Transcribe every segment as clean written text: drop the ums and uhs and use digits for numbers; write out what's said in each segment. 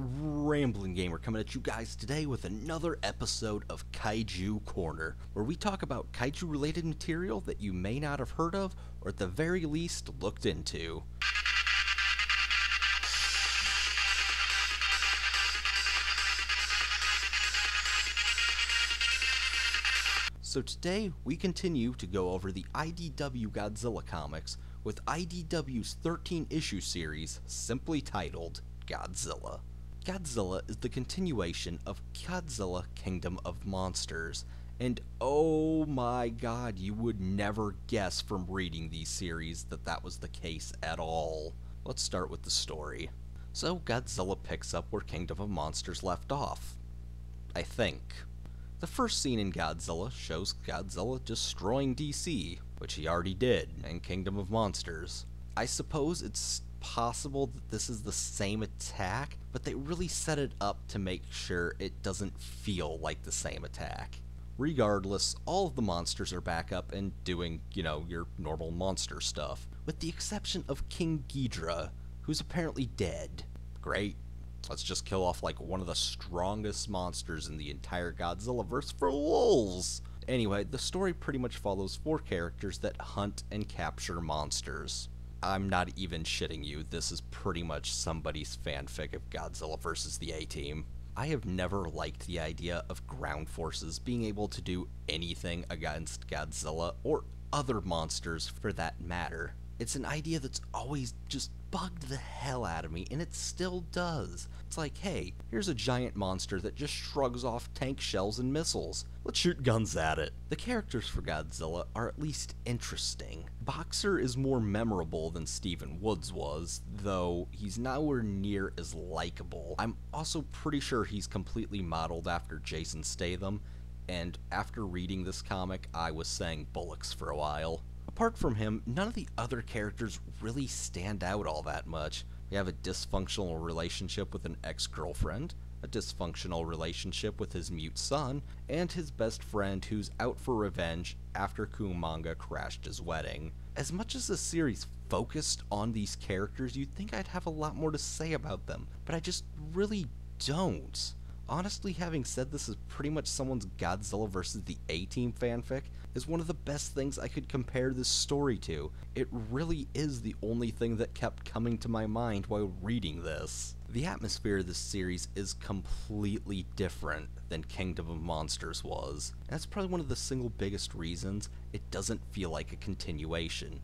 Rambling Gamer coming at you guys today with another episode of Kaiju Corner, where we talk about kaiju related material that you may not have heard of, or at the very least looked into. So today we continue to go over the IDW Godzilla comics with IDW's 13-issue series simply titled Godzilla. Godzilla is the continuation of Godzilla Kingdom of Monsters, and oh my god, you would never guess from reading these series that that was the case at all. Let's start with the story. So Godzilla picks up where Kingdom of Monsters left off. I think. The first scene in Godzilla shows Godzilla destroying DC, which he already did in Kingdom of Monsters. I suppose it's possible that this is the same attack, but they really set it up to make sure it doesn't feel like the same attack. Regardless, all of the monsters are back up and doing, your normal monster stuff, with the exception of King Ghidorah, who's apparently dead. Great. Let's just kill off like one of the strongest monsters in the entire Godzilla verse for lulz. Anyway, the story pretty much follows four characters that hunt and capture monsters. I'm not even shitting you, this is pretty much somebody's fanfic of Godzilla vs. the A-Team. I have never liked the idea of ground forces being able to do anything against Godzilla, or other monsters for that matter. It's an idea that's always just bugged the hell out of me, and it still does. It's like, hey, here's a giant monster that just shrugs off tank shells and missiles. Let's shoot guns at it. The characters for Godzilla are at least interesting. Boxer is more memorable than Stephen Woods was, though he's nowhere near as likable. I'm also pretty sure he's completely modeled after Jason Statham, and after reading this comic, I was saying Bullocks for a while. Apart from him, none of the other characters really stand out all that much. We have a dysfunctional relationship with an ex-girlfriend, a dysfunctional relationship with his mute son, and his best friend who's out for revenge after Kumanga crashed his wedding. As much as the series focused on these characters, you'd think I'd have a lot more to say about them, but I just really don't. Honestly, having said this is pretty much someone's Godzilla vs. the A-Team fanfic is one of the best things I could compare this story to. It really is the only thing that kept coming to my mind while reading this. The atmosphere of this series is completely different than Kingdom of Monsters was, and that's probably one of the single biggest reasons it doesn't feel like a continuation.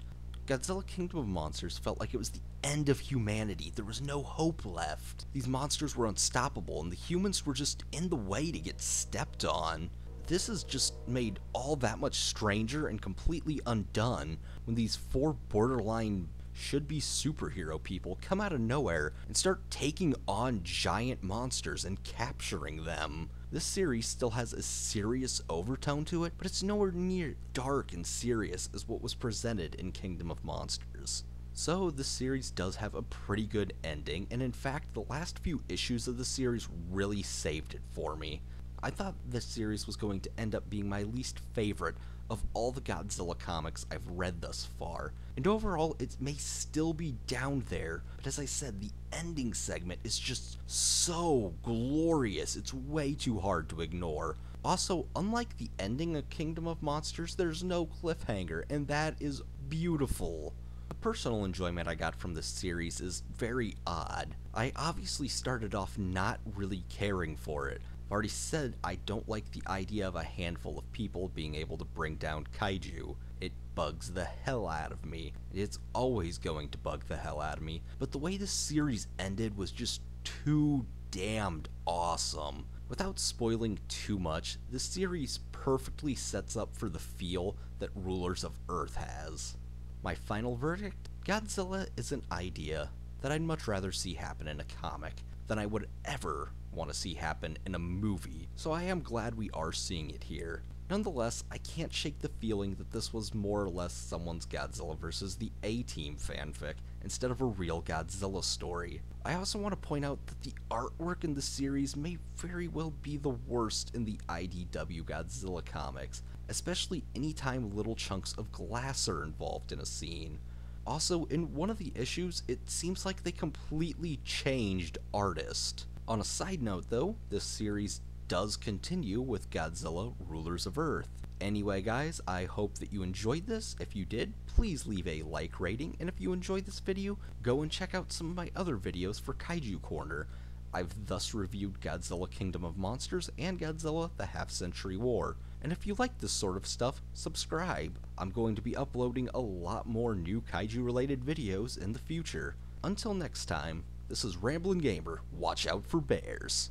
Godzilla Kingdom of Monsters felt like it was the end of humanity. There was no hope left. These monsters were unstoppable, and the humans were just in the way to get stepped on. This is just made all that much stranger and completely undone when these four borderline should-be superhero people come out of nowhere and start taking on giant monsters and capturing them. This series still has a serious overtone to it, but it's nowhere near dark and serious as what was presented in Kingdom of Monsters. So this series does have a pretty good ending, and in fact the last few issues of the series really saved it for me. I thought this series was going to end up being my least favorite of all the Godzilla comics I've read thus far, and overall it may still be down there, but as I said, the ending segment is just so glorious, it's way too hard to ignore. Also, unlike the ending of Kingdom of Monsters, there's no cliffhanger, and that is beautiful. The personal enjoyment I got from this series is very odd. I obviously started off not really caring for it. I've already said I don't like the idea of a handful of people being able to bring down kaiju. It bugs the hell out of me. It's always going to bug the hell out of me, but the way this series ended was just too damned awesome. Without spoiling too much, this series perfectly sets up for the feel that Rulers of Earth has. My final verdict? Godzilla is an idea that I'd much rather see happen in a comic than I would ever want to see happen in a movie, so I am glad we are seeing it here. Nonetheless, I can't shake the feeling that this was more or less someone's Godzilla vs. the A-Team fanfic instead of a real Godzilla story. I also want to point out that the artwork in the series may very well be the worst in the IDW Godzilla comics, especially anytime little chunks of glass are involved in a scene. Also, in one of the issues, it seems like they completely changed artist. On a side note though, this series does continue with Godzilla Rulers of Earth. Anyway guys, I hope that you enjoyed this. If you did, please leave a like rating, and if you enjoyed this video, go and check out some of my other videos for Kaiju Corner. I've thus reviewed Godzilla Kingdom of Monsters and Godzilla the Half-Century War. And if you like this sort of stuff, subscribe. I'm going to be uploading a lot more new Kaiju related videos in the future. Until next time, this is Ramblin' Gamer. Watch out for bears.